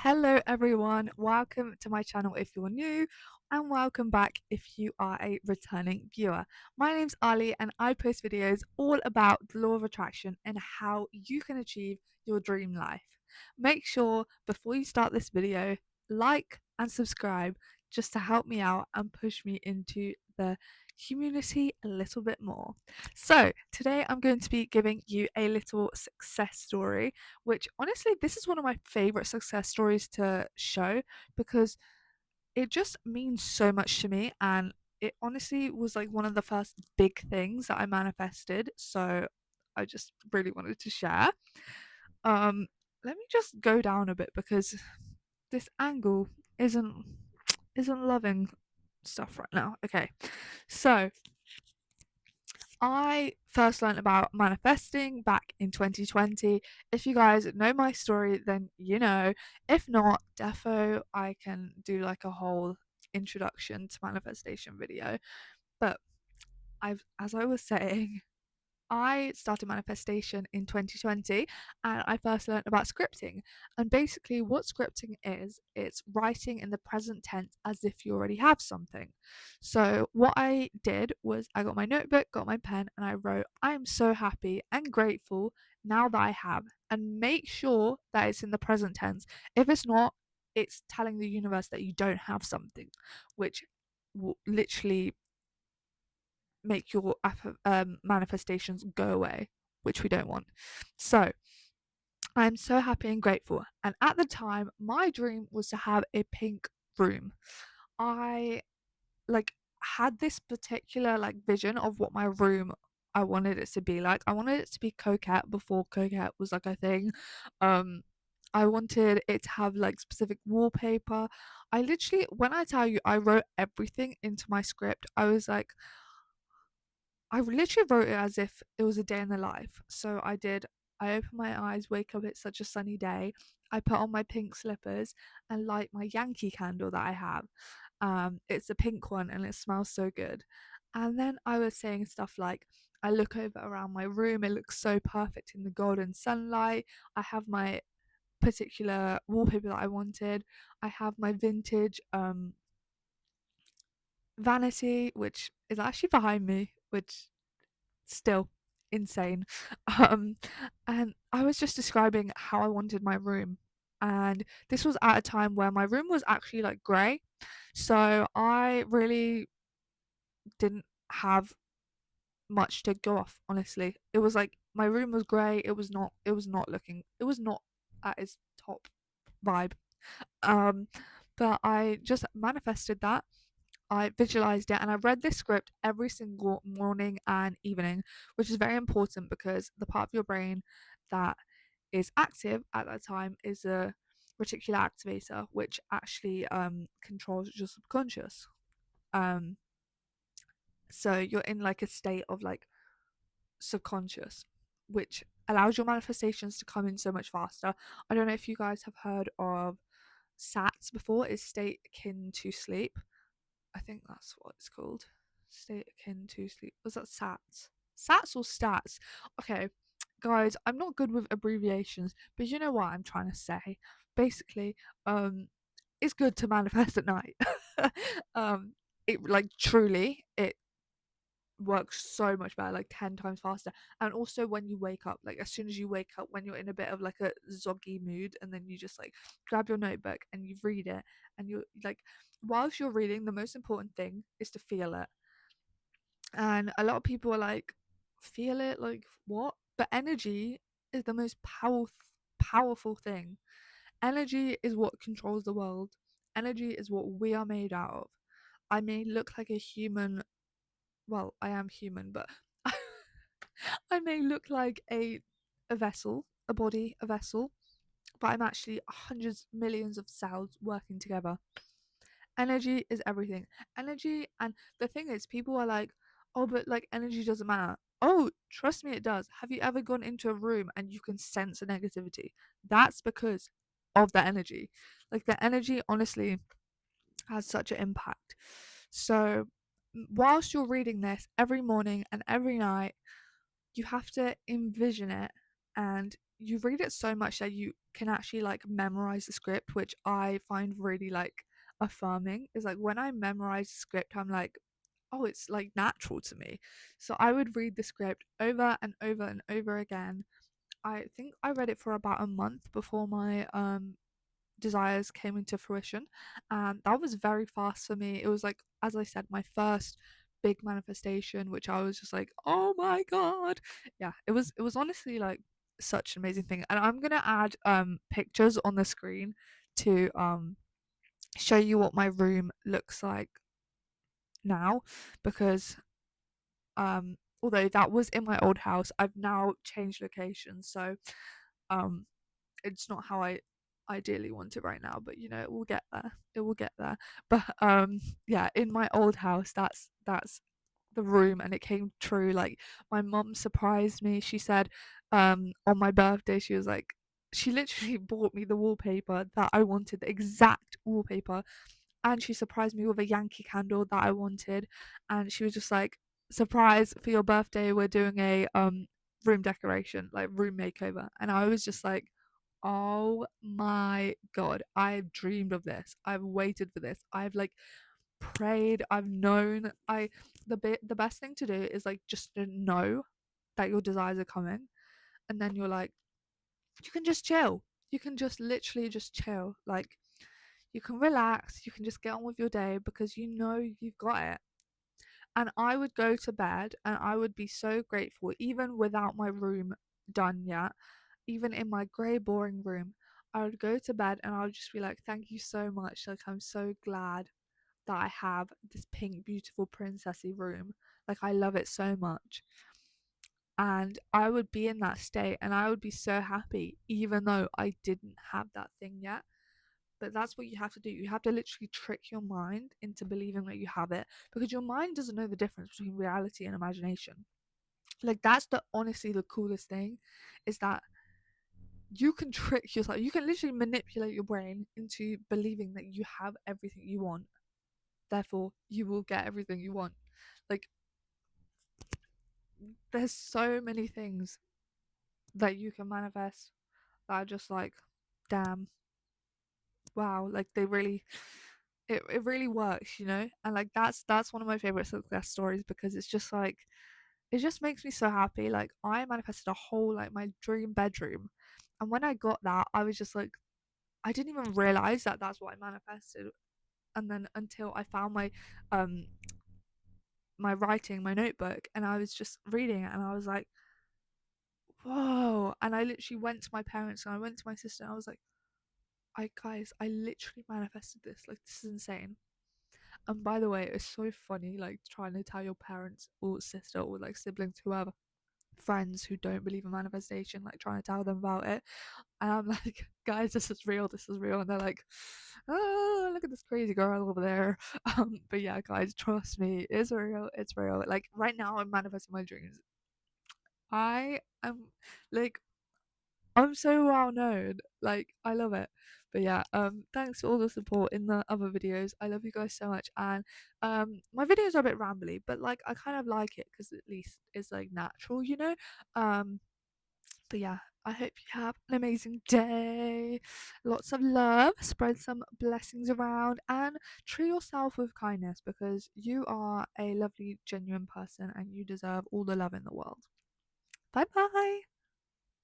Hello, everyone. Welcome to my channel if you're new, and welcome back if you are a returning viewer. My name's Ali, and I post videos all about the law of attraction and how you can achieve your dream life. Make sure before you start this video, like and subscribe just to help me out and push me into the community a little bit more. So, today I'm going to be giving you a little success story, which honestly, this is one of my favorite success stories to show because it just means so much to me. And it honestly was like one of the first big things that I manifested. So, I just really wanted to share. Um, Let me just go down a bit because this angle isn't isn't loving stuff right now. Okay. So, I first learned about manifesting back in 2020. If you guys know my story, then you know. If not, defo, I can do like a whole introduction to manifestation video. But as I was saying, I started manifestation in 2020 and I first learned about scripting. And basically, what scripting is, it's writing in the present tense as if you already have something. So, what I did was I got my notebook, got my pen, and I wrote, I am so happy and grateful now that I have. And make sure that it's in the present tense. If it's not, it's telling the universe that you don't have something, which will literally make your manifestations go away, which we don't want. So I'm so happy and grateful. And at the time, my dream was to have a pink room. I like had this particular like vision of what my room I wanted it to be like. I wanted it to be coquette before coquette was like a thing. Um I wanted it to have like specific wallpaper. I literally, when I tell you, I wrote everything into my script. I literally wrote it as if it was a day in the life. So I open my eyes, wake up, it's such a sunny day. I put on my pink slippers and light my Yankee candle that I have. It's a pink one and it smells so good. And then I was saying stuff like, I look over around my room, it looks so perfect in the golden sunlight. I have my particular wallpaper that I wanted. I have my vintage vanity, which is actually behind me, which still insane. Um, and I was just describing how I wanted my room. And this was at a time where my room was actually like grey. So I really didn't have much to go off, honestly. It was like my room was grey, it was not at its top vibe. Um but I just manifested that. I visualized it and I read this script every single morning and evening, which is very important because the part of your brain that is active at that time is a reticular activator, which actually controls your subconscious. Um, so you're in like a state of like subconscious, which allows your manifestations to come in so much faster. I don't know if you guys have heard of SATs before, is state akin to sleep. I think that's what it's called. State akin to sleep. Was that SATs? SATs or stats? Okay, guys, I'm not good with abbreviations, but you know what I'm trying to say. Basically, um, it's good to manifest at night. um, it like truly, it works so much better, like 10 times faster. And also when you wake up, like as soon as you wake up, when you're in a bit of like a zoggy mood, and then you just like grab your notebook and you read it, and you're like, whilst you're reading, the most important thing is to feel it. And a lot of people are like, feel it, like what? But energy is the most powerful thing. Energy is what controls the world. Energy is what we are made out of. I may look like a human, well, I am human, but I may look like a vessel, a body, a vessel, but I'm actually hundreds, millions of cells working together. Energy is everything. Energy, and the thing is, people are like, oh, but like energy doesn't matter. Oh, trust me, it does. Have you ever gone into a room and you can sense a negativity? That's because of the energy. Like the energy, honestly, has such an impact. So, whilst you're reading this every morning and every night, you have to envision it, and you read it so much that you can actually like memorize the script, which I find really like affirming. Is like when I memorize the script, I'm like, oh, it's like natural to me. So I would read the script over and over and over again. I think I read it for about a month before my desires came into fruition, and that was very fast for me. It was like, as I said, my first big manifestation, which I was just like, oh my god. Yeah, it was honestly like such an amazing thing. And I'm gonna add pictures on the screen to show you what my room looks like now, because although that was in my old house, I've now changed locations, so um it's not how I ideally want it right now, but you know, it will get there. It will get there. But yeah, in my old house, that's the room, and it came true. Like, my mum surprised me. She said on my birthday, she was like, she literally bought me the wallpaper that I wanted, the exact wallpaper, and she surprised me with a Yankee candle that I wanted, and she was just like, surprise, for your birthday we're doing a room decoration, like room makeover. And I was just like, oh my god, I've dreamed of this, I've waited for this, I've like prayed, I've known. The best thing to do is like just to know that your desires are coming, and then you're like, you can just chill, you can just literally just chill, like you can relax, you can just get on with your day because you know you've got it. And I would go to bed and I would be so grateful, even without my room done yet, even in my grey, boring room. I would go to bed and I would just be like, thank you so much. Like, I'm so glad that I have this pink, beautiful, princessy room. Like, I love it so much. And I would be in that state and I would be so happy, even though I didn't have that thing yet. But that's what you have to do. You have to literally trick your mind into believing that you have it, because your mind doesn't know the difference between reality and imagination. Like, that's the honestly the coolest thing, is that you can trick yourself. You can literally manipulate your brain into believing that you have everything you want. Therefore, you will get everything you want. Like, there's so many things that you can manifest that are just like, damn, wow, like they really, it really works, you know. And like that's one of my favorite success stories, because it's just like, it just makes me so happy. Like, I manifested a whole, like, my dream bedroom, and when I got that, I was just like, I didn't even realize that that's what I manifested. And then until I found um my writing, my notebook, and I was just reading it, and I was like, whoa. And I literally went to my parents and I went to my sister and I was like, I literally manifested this. Like, this is insane. And by the way, it's so funny, like, trying to tell your parents or sister or like siblings, whoever, friends who don't believe in manifestation, like trying to tell them about it. And I'm like, guys, this is real, this is real. And they're like, oh, look at this crazy girl over there. But yeah, guys, trust me, it's real, it's real. Like, right now, I'm manifesting my dreams. I am like, I'm so well known. Like, I love it. But yeah, thanks for all the support in the other videos. I love you guys so much. And my videos are a bit rambly, but like, I kind of like it because at least it's like natural, you know? Um but yeah, I hope you have an amazing day. Lots of love, spread some blessings around, and treat yourself with kindness, because you are a lovely, genuine person and you deserve all the love in the world. Bye bye.